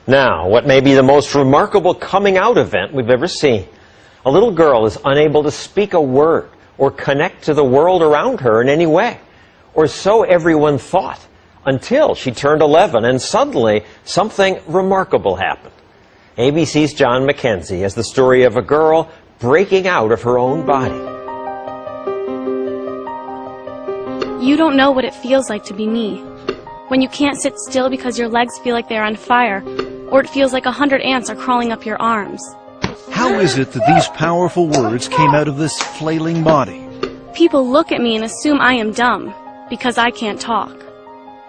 Now, what may be the most remarkable coming out event we've ever seen. A little girl is unable to speak a word or connect to the world around her in any way. Or so everyone thought, until she turned 11 and suddenly something remarkable happened. ABC's John McKenzie has the story of a girl breaking out of her own body. You don't know what it feels like to be me. When you can't sit still because your legs feel like they're on fire, or it feels like 100 ants are crawling up your arms. How is it that these powerful words came out of this flailing body? People look at me and assume I am dumb, because I can't talk.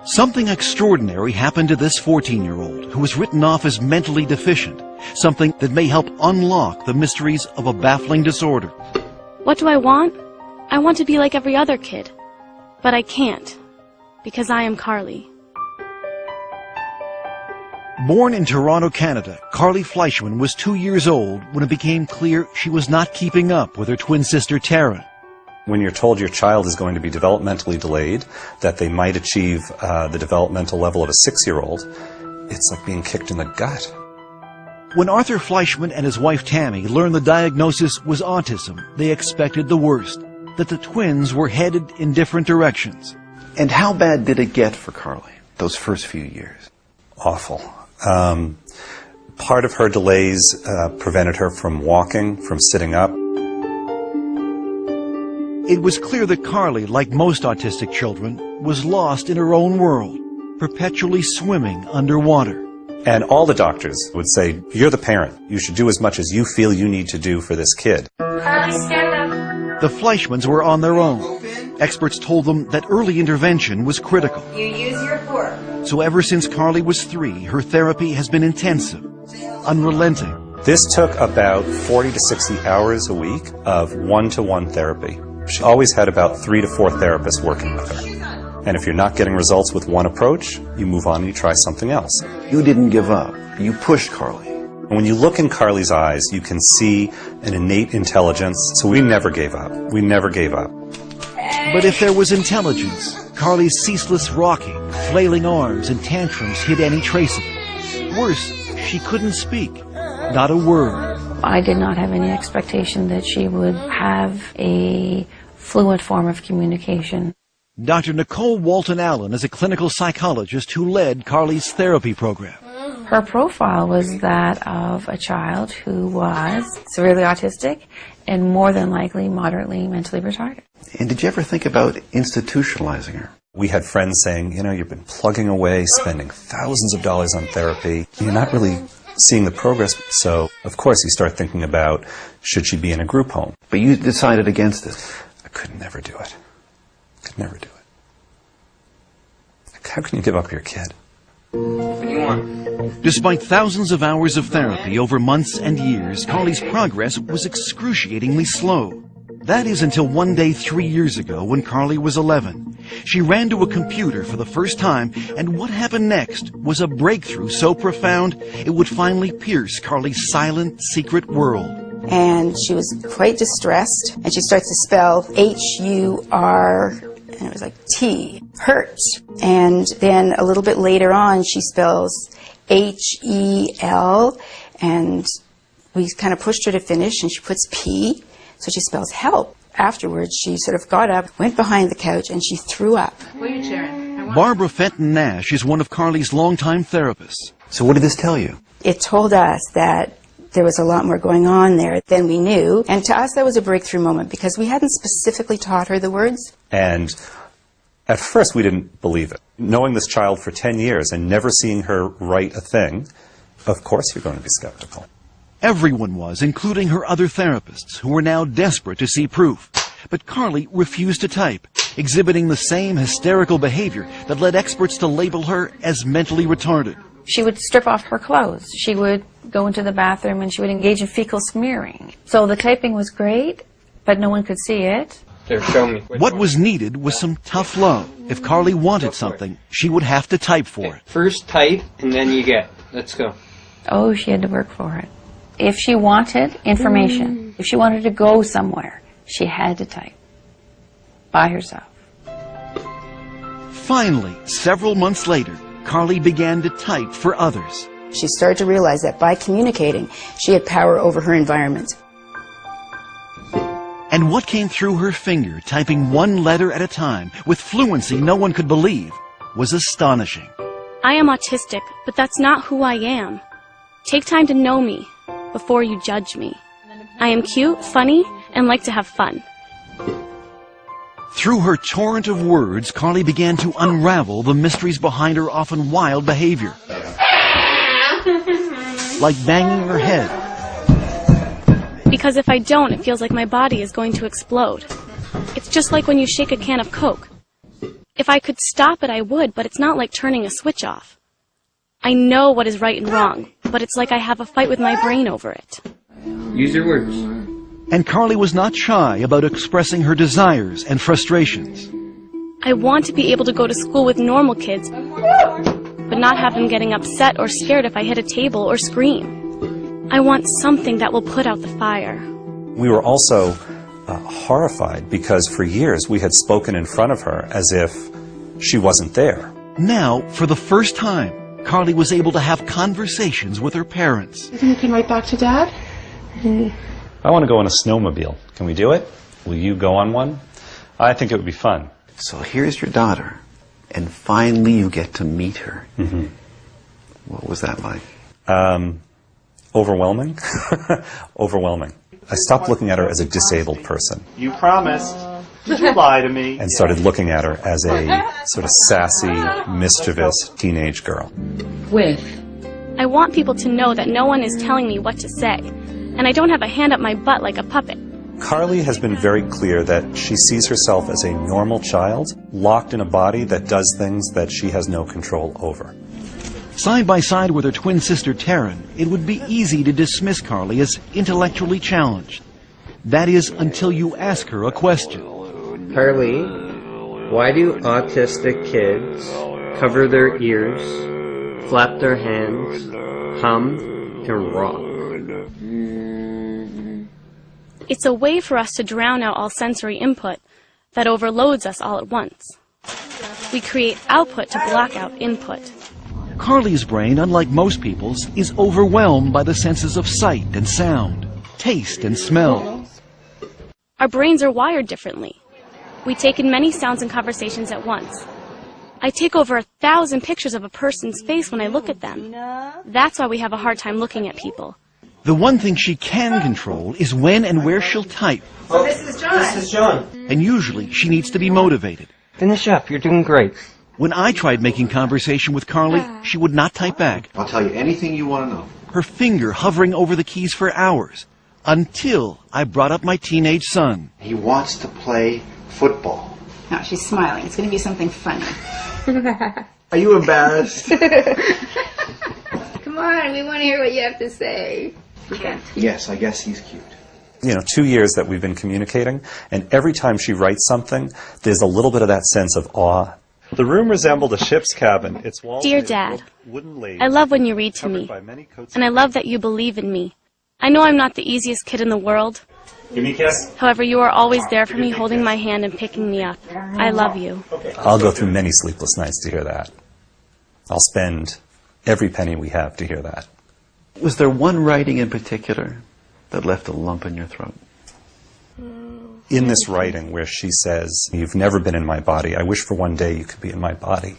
Something extraordinary happened to this 14-year-old who was written off as mentally deficient, something that may help unlock the mysteries of a baffling disorder. What do I want? I want to be like every other kid. But I can't, because I am Carly. Born in Toronto, Canada, Carly Fleischman was 2 years old when it became clear she was not keeping up with her twin sister Tara. When you're told your child is going to be developmentally delayed, that they might achieve the developmental level of a 6-year-old, it's like being kicked in the gut. When Arthur Fleischman and his wife Tammy learned the diagnosis was autism, they expected the worst, that the twins were headed in different directions. And how bad did it get for Carly, those first few years? Awful. Part of her delays prevented her from walking, from sitting up. It was clear that Carly, like most autistic children, was lost in her own world, perpetually swimming underwater. And all the doctors would say, you're the parent. You should do as much as you feel you need to do for this kid. Carly, stand up. The Fleischmans were on their own. Experts told them that early intervention was critical. You use your fork. So ever since Carly was 3, her therapy has been intensive, unrelenting. This took about 40 to 60 hours a week of one-to-one therapy. She always had about 3 to 4 therapists working with her. And if you're not getting results with one approach, you move on and you try something else. You didn't give up. You pushed Carly. And when you look in Carly's eyes, you can see an innate intelligence. So we never gave up. We never gave up. But if there was intelligence, Carly's ceaseless rocking, flailing arms, and tantrums hid any trace of it. Worse, she couldn't speak. Not a word. I did not have any expectation that she would have a fluent form of communication. Dr. Nicole Walton-Allen is a clinical psychologist who led Carly's therapy program. Her profile was that of a child who was severely autistic and more than likely moderately mentally retarded. And did you ever think about institutionalizing her? We had friends saying, you know, you've been plugging away, spending thousands of dollars on therapy. You're not really seeing the progress. So, of course, you start thinking about, should she be in a group home? But you decided against it. I could never do it. Could never do it. How can you give up your kid? Despite thousands of hours of therapy over months and years, Carly's progress was excruciatingly slow. That is until one day 3 years ago when Carly was 11. She ran to a computer for the first time, and what happened next was a breakthrough so profound it would finally pierce Carly's silent, secret world. And she was quite distressed, and she starts to spell H-U-R, and it was like T, hurt. And then a little bit later on, she spells H-E-L, and we kind of pushed her to finish, and she puts P, so she spells help. Afterwards, she sort of got up, went behind the couch, and she threw up. Barbara Fenton Nash is one of Carly's longtime therapists. So what did this tell you? It told us that there was a lot more going on there than we knew. And to us, that was a breakthrough moment because we hadn't specifically taught her the words. And at first, we didn't believe it. Knowing this child for 10 years and never seeing her write a thing, of course you're going to be skeptical. Everyone was, including her other therapists, who were now desperate to see proof. But Carly refused to type, exhibiting the same hysterical behavior that led experts to label her as mentally retarded. She would strip off her clothes. She would go into the bathroom and she would engage in fecal smearing. So the typing was great, but no one could see it. What was needed was some tough love. If Carly wanted something, she would have to type for it. First type, and then you get. Let's go. Oh, she had to work for it. If she wanted information, if she wanted to go somewhere, she had to type by herself. Finally, several months later, Carly began to type for others. She started to realize that by communicating, she had power over her environment. And what came through her finger, typing one letter at a time, with fluency no one could believe, was astonishing. I am autistic, but that's not who I am. Take time to know me before you judge me. I am cute, funny, and like to have fun. Through her torrent of words, Carly began to unravel the mysteries behind her often wild behavior. Like banging her head. Because if I don't, it feels like my body is going to explode. It's just like when you shake a can of Coke. If I could stop it, I would, but it's not like turning a switch off. I know what is right and wrong, but it's like I have a fight with my brain over it. Use your words. And Carly was not shy about expressing her desires and frustrations. I want to be able to go to school with normal kids, but not have them getting upset or scared if I hit a table or scream. I want something that will put out the fire. We were also horrified because for years we had spoken in front of her as if she wasn't there. Now, for the first time, Carly was able to have conversations with her parents. You think you can write back to Dad? I want to go on a snowmobile. Can we do it? Will you go on one? I think it would be fun. So here's your daughter, and finally you get to meet her. Mm-hmm. What was that like? Overwhelming. Overwhelming. I stopped looking at her as a disabled person. You promised. Did you lie to me? And started looking at her as a sort of sassy, mischievous teenage girl. I want people to know that no one is telling me what to say, and I don't have a hand up my butt like a puppet. Carly has been very clear that she sees herself as a normal child, locked in a body that does things that she has no control over. Side by side with her twin sister Taryn, it would be easy to dismiss Carly as intellectually challenged. That is, until you ask her a question. Carly, why do autistic kids cover their ears, flap their hands, hum, and rock? It's a way for us to drown out all sensory input that overloads us all at once. We create output to block out input. Carly's brain, unlike most people's, is overwhelmed by the senses of sight and sound, taste and smell. Our brains are wired differently. We take in many sounds and conversations at once. I take over 1,000 pictures of a person's face when I look at them. That's why we have a hard time looking at people. The one thing she can control is when and where she'll type. Oh, this is John. This is John. And usually she needs to be motivated. Finish up. You're doing great. When I tried making conversation with Carly, she would not type back. I'll tell you anything you want to know. Her finger hovering over the keys for hours, until I brought up my teenage son. He wants to play football. Now she's smiling. It's going to be something funny. Are you embarrassed? Come on, we want to hear what you have to say. Yes, I guess he's cute. 2 years that we've been communicating, and every time she writes something, there's a little bit of that sense of awe. The room resembled a ship's cabin. Its walls Dear made of Dad, wooden laths I love when you read to covered me, by many coats and I of love that you believe in me. I know I'm not the easiest kid in the world. Give me a kiss. However, you are always there for me, holding my hand and picking me up. I love you. I'll go through many sleepless nights to hear that. I'll spend every penny we have to hear that. Was there one writing in particular that left a lump in your throat? In this writing where she says, "You've never been in my body. I wish for one day you could be in my body."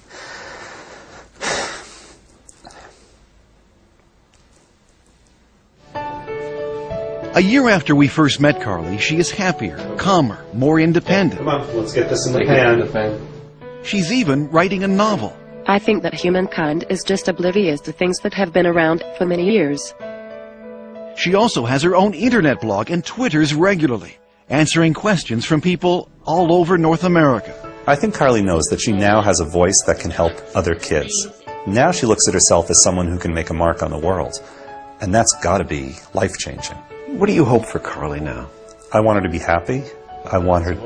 A year after we first met Carly, she is happier, calmer, more independent. Come on, let's get this in the pan. She's even writing a novel. I think that humankind is just oblivious to things that have been around for many years. She also has her own internet blog and twitters regularly, answering questions from people all over North America. I think Carly knows that she now has a voice that can help other kids. Now she looks at herself as someone who can make a mark on the world. And that's got to be life-changing. What do you hope for Carly now? I want her to be happy. I want her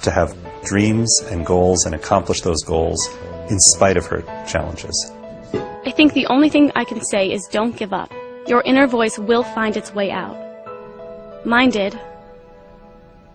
to have dreams and goals and accomplish those goals in spite of her challenges. I think the only thing I can say is don't give up. Your inner voice will find its way out. Mine did.